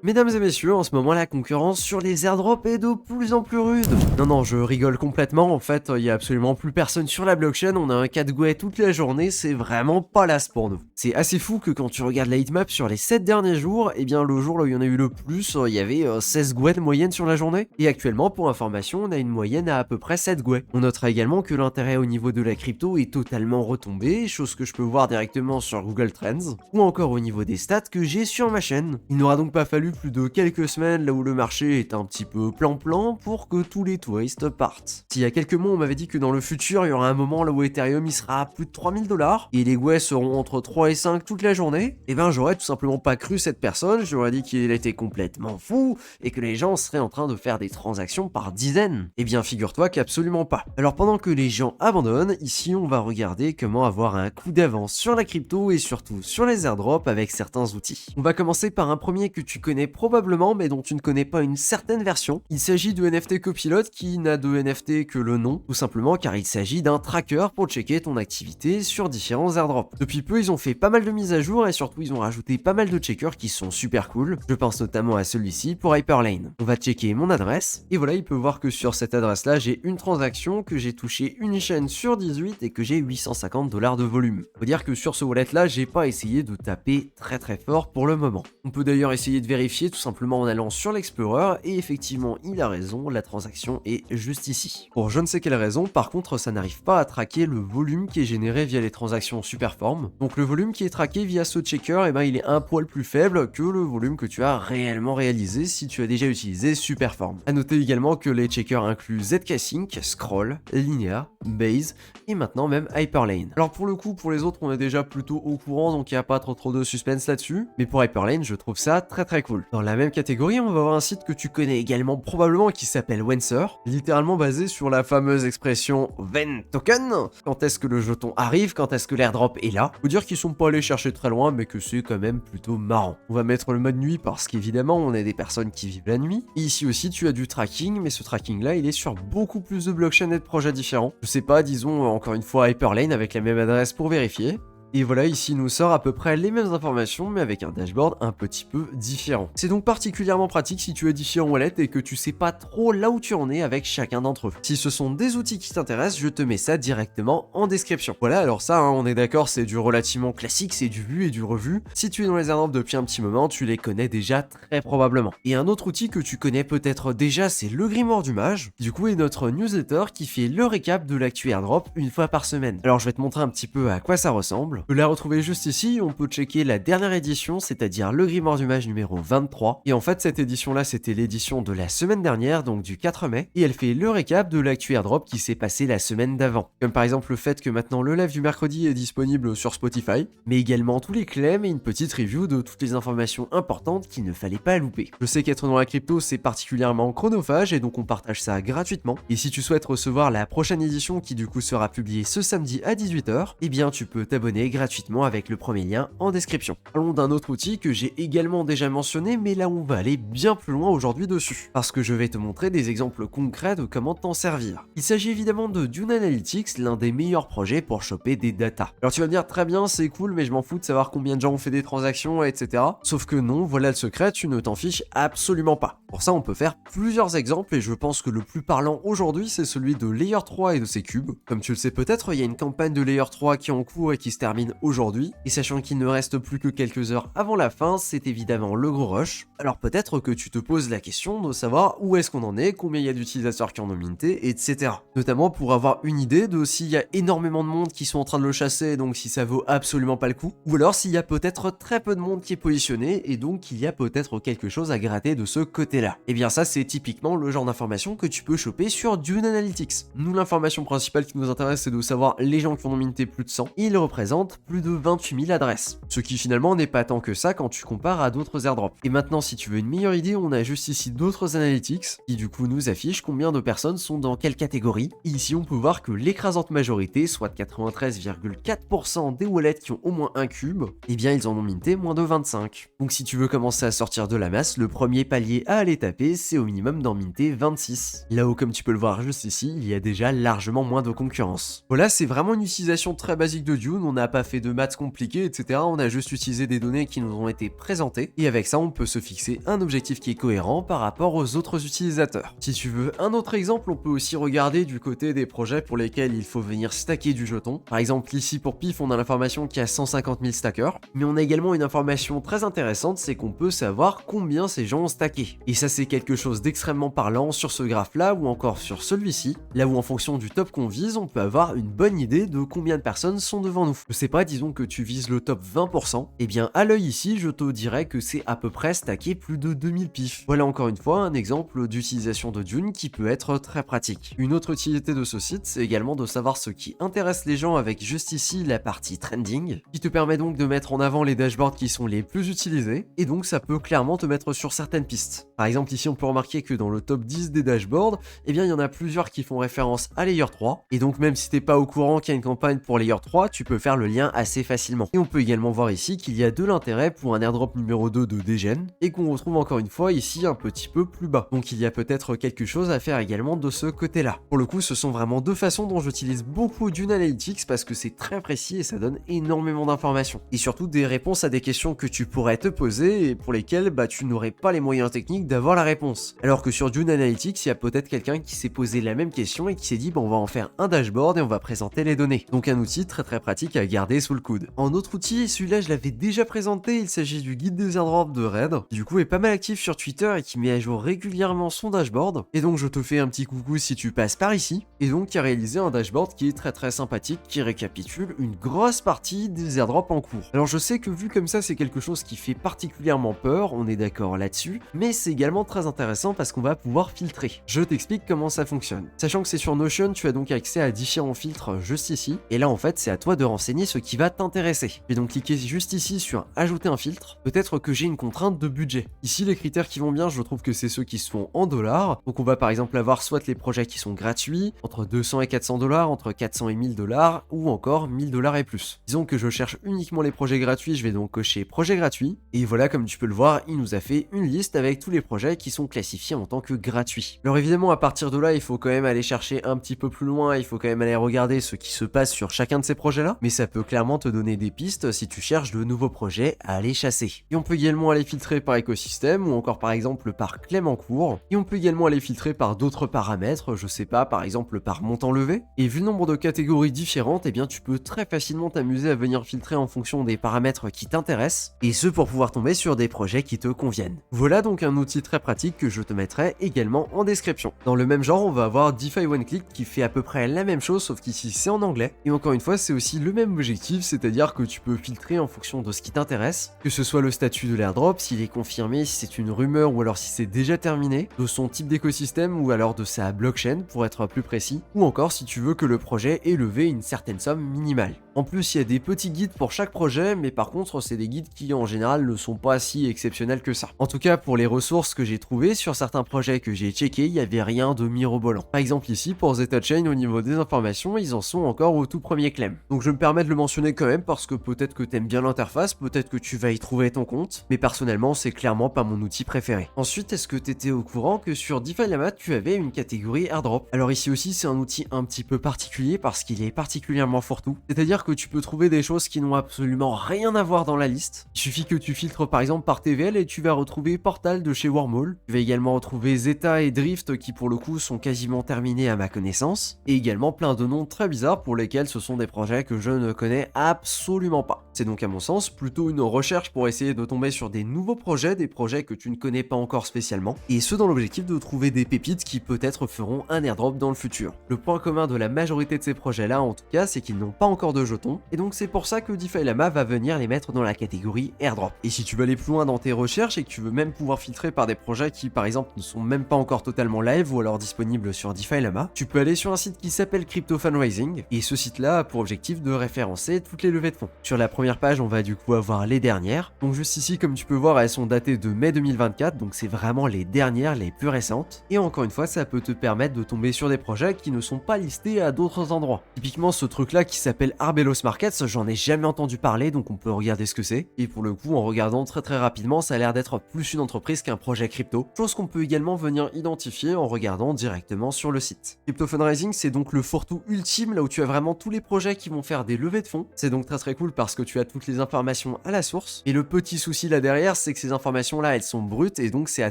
Mesdames et messieurs, en ce moment la concurrence sur les airdrops est de plus en plus rude. Non, je rigole complètement, en fait, il y a absolument plus personne sur la blockchain, on a un cas de gouet toute la journée, c'est vraiment pas l'as pour nous. C'est assez fou que quand tu regardes la heatmap sur les 7 derniers jours, eh bien le jour là où il y en a eu le plus, il y avait 16 gouets de moyenne sur la journée. Et actuellement, pour information, on a une moyenne à peu près 7 gouets. On notera également que l'intérêt au niveau de la crypto est totalement retombé, chose que je peux voir directement sur Google Trends, ou encore au niveau des stats que j'ai sur ma chaîne. Il n'aura donc pas fallu plus de quelques semaines là où le marché est un petit peu plan-plan pour que tous les touristes partent. S'il y a quelques mois on m'avait dit que dans le futur il y aura un moment là où Ethereum il sera à plus de 3000 $ et les gouets seront entre 3 et 5 toute la journée, et ben j'aurais tout simplement pas cru cette personne, j'aurais dit qu'il était complètement fou et que les gens seraient en train de faire des transactions par dizaines. Eh bien figure-toi qu'absolument pas. Alors pendant que les gens abandonnent, ici on va regarder comment avoir un coup d'avance sur la crypto et surtout sur les airdrops avec certains outils. On va commencer par un premier que tu connais probablement mais dont tu ne connais pas une certaine version. Il s'agit de NFT Copilot qui n'a de NFT que le nom, tout simplement car il s'agit d'un tracker pour checker ton activité sur différents airdrops. Depuis peu, ils ont fait pas mal de mises à jour et surtout ils ont rajouté pas mal de checkers qui sont super cool. Je pense notamment à celui-ci pour Hyperlane. On va checker mon adresse et voilà, il peut voir que sur cette adresse-là, j'ai une transaction, que j'ai touché une chaîne sur 18 et que j'ai 850 $ de volume. Faut dire que sur ce wallet-là, j'ai pas essayé de taper très fort pour le moment. On peut d'ailleurs essayer de vérifier tout simplement en allant sur l'Explorer et effectivement il a raison, la transaction est juste ici. Pour je ne sais quelle raison, par contre ça n'arrive pas à traquer le volume qui est généré via les transactions Superform. Donc le volume qui est traqué via ce checker, eh ben, il est un poil plus faible que le volume que tu as réellement réalisé si tu as déjà utilisé Superform. A noter également que les checkers incluent zk-sync, Scroll, Linear, Base et maintenant même Hyperlane. Alors pour le coup, pour les autres on est déjà plutôt au courant donc il n'y a pas trop de suspense là-dessus, mais pour Hyperlane je trouve ça très cool. Dans la même catégorie, on va voir un site que tu connais également probablement qui s'appelle Wencer, littéralement basé sur la fameuse expression Wen Token. Quand est-ce que le jeton arrive, quand est-ce que l'airdrop est là. Faut dire qu'ils sont pas allés chercher très loin, mais que c'est quand même plutôt marrant. On va mettre le mode nuit parce qu'évidemment, on est des personnes qui vivent la nuit. Et ici aussi, tu as du tracking, mais ce tracking là, il est sur beaucoup plus de blockchains et de projets différents. Je sais pas, disons encore une fois Hyperlane avec la même adresse pour vérifier. Et voilà, ici il nous sort à peu près les mêmes informations mais avec un dashboard un petit peu différent. C'est donc particulièrement pratique si tu as différents wallets et que tu sais pas trop là où tu en es avec chacun d'entre eux. Si ce sont des outils qui t'intéressent, je te mets ça directement en description. Voilà, alors ça, on est d'accord, c'est du relativement classique, c'est du vu et du revu. Si tu es dans les airdrops depuis un petit moment, tu les connais déjà très probablement. Et un autre outil que tu connais peut-être déjà, c'est le Grimoire du Mage. Du coup, est notre newsletter qui fait le récap de l'actu airdrop une fois par semaine. Alors je vais te montrer un petit peu à quoi ça ressemble. Tu peux la retrouver juste ici, on peut checker la dernière édition, c'est-à-dire le Grimoire du Mage numéro 23. Et en fait, cette édition-là, c'était l'édition de la semaine dernière, donc du 4 mai, et elle fait le récap de l'actu airdrop qui s'est passé la semaine d'avant. Comme par exemple le fait que maintenant le live du mercredi est disponible sur Spotify, mais également tous les claims et une petite review de toutes les informations importantes qu'il ne fallait pas louper. Je sais qu'être dans la crypto, c'est particulièrement chronophage, et donc on partage ça gratuitement. Et si tu souhaites recevoir la prochaine édition qui du coup sera publiée ce samedi à 18h, eh bien tu peux t'abonner gratuitement avec le premier lien en description. Parlons d'un autre outil que j'ai également déjà mentionné, mais là on va aller bien plus loin aujourd'hui dessus, parce que je vais te montrer des exemples concrets de comment t'en servir. Il s'agit évidemment de Dune Analytics, l'un des meilleurs projets pour choper des datas. Alors tu vas me dire très bien, c'est cool, mais je m'en fous de savoir combien de gens ont fait des transactions, etc. Sauf que non, voilà le secret, tu ne t'en fiches absolument pas. Pour ça, on peut faire plusieurs exemples et je pense que le plus parlant aujourd'hui, c'est celui de Layer 3 et de ses cubes. Comme tu le sais peut-être, il y a une campagne de Layer 3 qui est en cours et qui se termine aujourd'hui. Et sachant qu'il ne reste plus que quelques heures avant la fin, c'est évidemment le gros rush. Alors peut-être que tu te poses la question de savoir où est-ce qu'on en est, combien il y a d'utilisateurs qui en ont minté, etc. Notamment pour avoir une idée de s'il y a énormément de monde qui sont en train de le chasser, donc si ça vaut absolument pas le coup. Ou alors s'il y a peut-être très peu de monde qui est positionné et donc il y a peut-être quelque chose à gratter de ce côté-là. Et bien ça, c'est typiquement le genre d'information que tu peux choper sur Dune Analytics. Nous, l'information principale qui nous intéresse, c'est de savoir les gens qui en ont minté plus de 100. Ils représentent plus de 28 000 adresses. Ce qui finalement n'est pas tant que ça quand tu compares à d'autres airdrops. Et maintenant, si tu veux une meilleure idée, on a juste ici d'autres analytics qui du coup nous affichent combien de personnes sont dans quelle catégorie. Et ici, on peut voir que l'écrasante majorité, soit 93,4% des wallets qui ont au moins un cube, eh bien ils en ont minté moins de 25. Donc si tu veux commencer à sortir de la masse, le premier palier à aller taper, c'est au minimum d'en minter 26. Là où, comme tu peux le voir juste ici, il y a déjà largement moins de concurrence. Voilà, c'est vraiment une utilisation très basique de Dune, on n'a pas pas fait de maths compliquées, etc. On a juste utilisé des données qui nous ont été présentées, et avec ça on peut se fixer un objectif qui est cohérent par rapport aux autres utilisateurs. Si tu veux un autre exemple, on peut aussi regarder du côté des projets pour lesquels il faut venir stacker du jeton. Par exemple ici pour PIF on a l'information qu'il y a 150 000 stackers, mais on a également une information très intéressante, c'est qu'on peut savoir combien ces gens ont stacké. Et ça c'est quelque chose d'extrêmement parlant sur ce graphe là ou encore sur celui-ci, là où en fonction du top qu'on vise, on peut avoir une bonne idée de combien de personnes sont devant nous. Je sais pas, disons que tu vises le top 20%, et bien à l'œil ici je te dirais que c'est à peu près stacké plus de 2000 pif. Voilà encore une fois un exemple d'utilisation de Dune qui peut être très pratique. Une autre utilité de ce site, c'est également de savoir ce qui intéresse les gens avec juste ici la partie trending, qui te permet donc de mettre en avant les dashboards qui sont les plus utilisés, et donc ça peut clairement te mettre sur certaines pistes. Par exemple ici on peut remarquer que dans le top 10 des dashboards, eh bien il y en a plusieurs qui font référence à Layer 3, et donc même si t'es pas au courant qu'il y a une campagne pour Layer 3, tu peux faire le lien assez facilement. Et on peut également voir ici qu'il y a de l'intérêt pour un airdrop numéro 2 de Degen, et qu'on retrouve encore une fois ici un petit peu plus bas. Donc il y a peut-être quelque chose à faire également de ce côté-là. Pour le coup, ce sont vraiment deux façons dont j'utilise beaucoup Dune Analytics parce que c'est très précis et ça donne énormément d'informations. Et surtout des réponses à des questions que tu pourrais te poser et pour lesquelles tu n'aurais pas les moyens techniques d'avoir la réponse. Alors que sur Dune Analytics, il y a peut-être quelqu'un qui s'est posé la même question et qui s'est dit on va en faire un dashboard et on va présenter les données. Donc un outil très très pratique à garder sous le coude. En autre outil, celui-là je l'avais déjà présenté, il s'agit du guide des airdrops de Red, qui du coup est pas mal actif sur Twitter et qui met à jour régulièrement son dashboard. Et donc je te fais un petit coucou si tu passes par ici. Et donc qui a réalisé un dashboard qui est très très sympathique, qui récapitule une grosse partie des airdrops en cours. Alors je sais que vu comme ça c'est quelque chose qui fait particulièrement peur, on est d'accord là-dessus, mais c'est également très intéressant parce qu'on va pouvoir filtrer. Je t'explique comment ça fonctionne. Sachant que c'est sur Notion, tu as donc accès à différents filtres juste ici, et là en fait c'est à toi de renseigner ce qui va t'intéresser. Je vais donc cliquer juste ici sur ajouter un filtre, peut-être que j'ai une contrainte de budget. Ici les critères qui vont bien, je trouve que c'est ceux qui sont en dollars, donc on va par exemple avoir soit les projets qui sont gratuits, entre 200 et 400 dollars, entre 400 et 1000 dollars, ou encore 1000 dollars et plus. Disons que je cherche uniquement les projets gratuits, je vais donc cocher projet gratuit, et voilà comme tu peux le voir, il nous a fait une liste avec tous les projets qui sont classifiés en tant que gratuits. Alors évidemment à partir de là, il faut quand même aller chercher un petit peu plus loin, il faut quand même aller regarder ce qui se passe sur chacun de ces projets là, mais ça peut clairement te donner des pistes si tu cherches de nouveaux projets à aller chasser. Et on peut également aller filtrer par écosystème, ou encore par exemple par clem en cours, et on peut également aller filtrer par d'autres paramètres, je sais pas, par exemple par montant levé, et vu le nombre de catégories différentes, eh bien tu peux très facilement t'amuser à venir filtrer en fonction des paramètres qui t'intéressent, et ce pour pouvoir tomber sur des projets qui te conviennent. Voilà donc un outil très pratique que je te mettrai également en description. Dans le même genre, on va avoir DeFi OneClick qui fait à peu près la même chose, sauf qu'ici c'est en anglais, et encore une fois c'est aussi le même objectif, c'est-à-dire que tu peux filtrer en fonction de ce qui t'intéresse, que ce soit le statut de l'airdrop, s'il est confirmé, si c'est une rumeur ou alors si c'est déjà terminé, de son type d'écosystème ou alors de sa blockchain pour être plus précis, ou encore si tu veux que le projet ait levé une certaine somme minimale. En plus, il y a des petits guides pour chaque projet, mais par contre, c'est des guides qui en général ne sont pas si exceptionnels que ça. En tout cas, pour les ressources que j'ai trouvées sur certains projets que j'ai checkés, il n'y avait rien de mirobolant. Par exemple ici, pour Zeta Chain, au niveau des informations, ils en sont encore au tout premier clem. Donc je me permets de le mentionner quand même parce que peut-être que t'aimes bien l'interface, peut-être que tu vas y trouver ton compte, mais personnellement, c'est clairement pas mon outil préféré. Ensuite, est-ce que t'étais au courant que sur DeFi Lama, tu avais une catégorie airdrop? Alors ici aussi, c'est un outil un petit peu particulier parce qu'il est particulièrement fourre-tout. C'est-à-dire que tu peux trouver des choses qui n'ont absolument rien à voir dans la liste. Il suffit que tu filtres par exemple par TVL et tu vas retrouver Portal de chez Wormhole. Tu vas également retrouver Zeta et Drift qui pour le coup sont quasiment terminés à ma connaissance. Et également plein de noms très bizarres pour lesquels ce sont des projets que je ne connais absolument pas. C'est donc à mon sens plutôt une recherche pour essayer de tomber sur des nouveaux projets, des projets que tu ne connais pas encore spécialement. Et ce dans l'objectif de trouver des pépites qui peut-être feront un airdrop dans le futur. Le point commun de la majorité de ces projets là en tout cas c'est qu'ils n'ont pas encore de jetons. Et donc c'est pour ça que DeFi Lama va venir les mettre dans la catégorie airdrop. Et si tu veux aller plus loin dans tes recherches et que tu veux même pouvoir filtrer par des projets qui par exemple ne sont même pas encore totalement live ou alors disponibles sur DeFi Lama, tu peux aller sur un site qui s'appelle Crypto Fundraising et ce site là a pour objectif de référencer toutes les levées de fonds. Sur la première page on va du coup avoir les dernières, donc juste ici comme tu peux voir elles sont datées de mai 2024 donc c'est vraiment les dernières, les plus récentes et encore une fois ça peut te permettre de tomber sur des projets qui ne sont pas listés à d'autres endroits. Typiquement ce truc là qui s'appelle Arbelos Markets, j'en ai jamais entendu parler donc on peut regarder ce que c'est et pour le coup en regardant très rapidement ça a l'air d'être plus une entreprise qu'un projets crypto, chose qu'on peut également venir identifier en regardant directement sur le site. Crypto Fundraising, c'est donc le fourre-tout ultime, là où tu as vraiment tous les projets qui vont faire des levées de fonds. C'est donc très cool parce que tu as toutes les informations à la source. Et le petit souci là derrière, c'est que ces informations-là, elles sont brutes et donc c'est à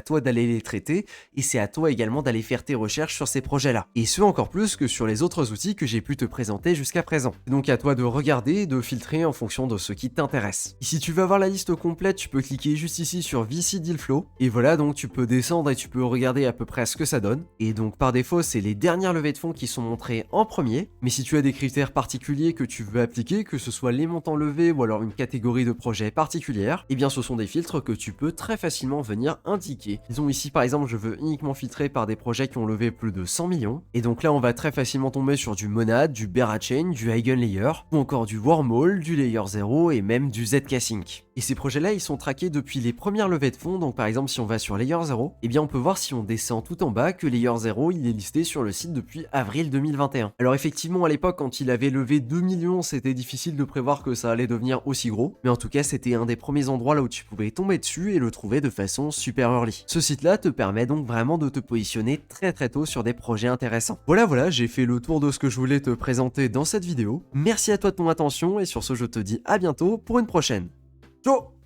toi d'aller les traiter et c'est à toi également d'aller faire tes recherches sur ces projets-là. Et ce encore plus que sur les autres outils que j'ai pu te présenter jusqu'à présent. Donc à toi de regarder et de filtrer en fonction de ce qui t'intéresse. Et si tu veux avoir la liste complète, tu peux cliquer juste ici sur VC Deal Flow. Et voilà, donc tu peux descendre et tu peux regarder à peu près ce que ça donne. Et donc par défaut, c'est les dernières levées de fonds qui sont montrées en premier. Mais si tu as des critères particuliers que tu veux appliquer, que ce soit les montants levés ou alors une catégorie de projets particulière, eh bien ce sont des filtres que tu peux très facilement venir indiquer. Disons ici par exemple, je veux uniquement filtrer par des projets qui ont levé plus de 100 millions. Et donc là, on va très facilement tomber sur du Monad, du Berachain, du Eigenlayer, ou encore du Wormhole, du Layer 0 et même du ZK-Sync. Et ces projets-là, ils sont traqués depuis les premières levées de fonds, donc par exemple si on va sur Layer 0, eh bien on peut voir si on descend tout en bas que Layer 0, il est listé sur le site depuis avril 2021. Alors effectivement, à l'époque, quand il avait levé 2 millions, c'était difficile de prévoir que ça allait devenir aussi gros, mais en tout cas, c'était un des premiers endroits là où tu pouvais tomber dessus et le trouver de façon super early. Ce site-là te permet donc vraiment de te positionner très tôt sur des projets intéressants. Voilà, j'ai fait le tour de ce que je voulais te présenter dans cette vidéo. Merci à toi de ton attention et sur ce, je te dis à bientôt pour une prochaine. Ciao!